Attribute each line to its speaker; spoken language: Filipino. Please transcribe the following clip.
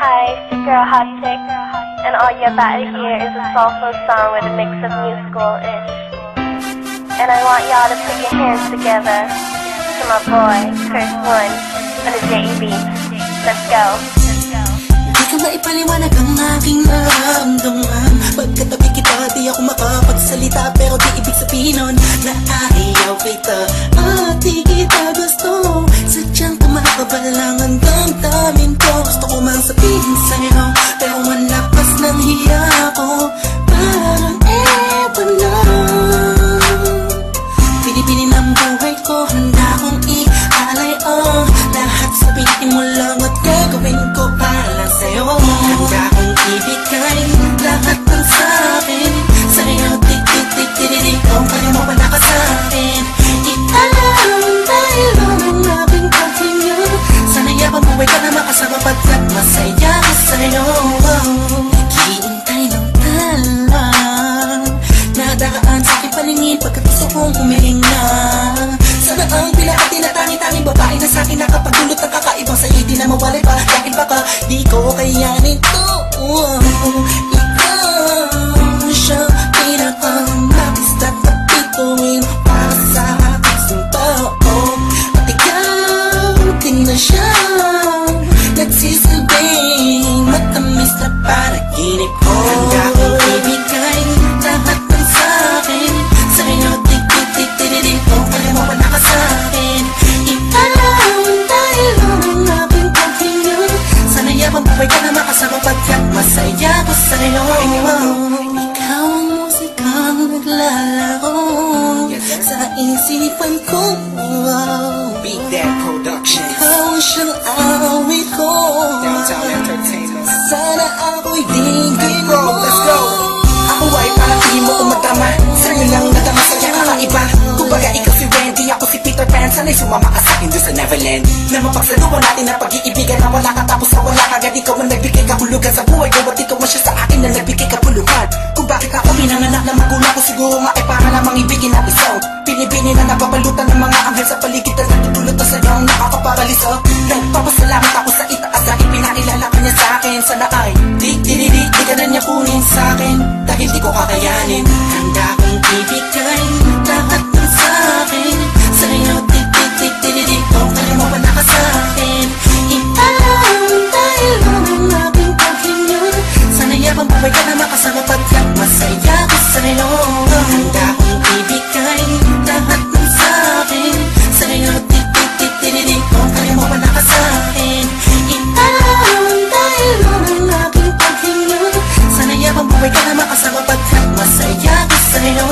Speaker 1: Hi, it's your girl Hot Chick, and all you're about to hear is a soulful song with a mix of musical-ish. And I want y'all to put your hands together to my boy, Curse One, on the J.E.B. Let's go.
Speaker 2: Di ka maipaliwanag ang aking naramdaman. Pagkatabi kita, di ako makapagsalita, pero di ibig sabihin nun na ayaw kita at di kita gusto. Sadyang kumakabalang ang damdamin ko. Gusto ko mang sabihin sa'yo, pero malakas ng hiya ko. Parang ewan na, pinipili ng buhay ko, handa kong ialay ang lahat. Sabihin mo lang at gagawin ko para sa'yo. Handa kong ibigay lahat ng sa'kin sa'yo. Tik-tik-tik-tik-tik, kung kaya mo wala ka sa'kin. Italang dahil ang aking paghinga. Sana yabang buhay ka na makasama pagkat masaya ko sa'yo. Naghihintay ng talang nadaan sa aking paningin pagkat gusto kong humihinga. Sana ang pila at tinatangi-tangi babae na sa'kin nakapagdulot ng kakaibang sa'yo di na mawalay pa. Dahil baka di ko kayanin to. Ikaw siya pinakanapis at napituin para sa aking sumpao. At ikaw din na siya nagsisilbing matamis na panaginip ko. Handa kong ibigay lahat ng sa'kin sa'yo. Tik-tik-tik-tik-tik, kung kaya mo wala ka sa'kin. Italang dahil ang aking paghinga. Sana yabang buhay ka na makasama pagkat masaya ko sa'yo. Ikaw ang musikang naglalaro sa isipan ko.
Speaker 3: Beat That Production.
Speaker 2: Ikaw siyang awit ko.
Speaker 3: Downtown Entertainment.
Speaker 2: Sana ako'y dinggin mo.
Speaker 3: Let's go. Ako ay parang di mo umatama. Sa'yo lang nadama sa kaya kakaiba. Kumbaga ikaw si Wendy, ako si Peter Pan. Sana'y sumama ka sa'kin doon sa Neverland. Na mapagsaluhan natin na pag-iibigan na wala ka tapos na wala ka. Agad ikaw ang nagbigay kapulugan sa buhay ko. At ikaw man siya sa akin na nagbigay kapulugan. Kung bakit ako pinanganak na magulang ko, siguro nga ay para namang ibigin ang isaw. Pinibini na napapalutan ng mga anghel sa paligid na natutulot na sa'yo ang nakakaparaliso. Nagpapasalamat ako sa itaas na ipinakilala ka niya sa'kin. Sana ay di ka na niya kunin sa'kin dahil di ko kakayanin. Handa kong ibigay lahat ng sa'kin sa'yo. Tik-tik-tik-tik, kung kaya mo wala ka sa'kin. Italang dahil ang aking paghinga. Sana yabang buhay ka na makasama pagkat masaya ko sa'yo. Handa kong ibigay lahat ng sa'kin sa'yo. Tik-tik-tik-tik, kung kaya mo wala ka sa'kin. Italang dahil ang aking paghinga. Sana yabang buhay ka na makasama pagkat masaya ko sa'yo.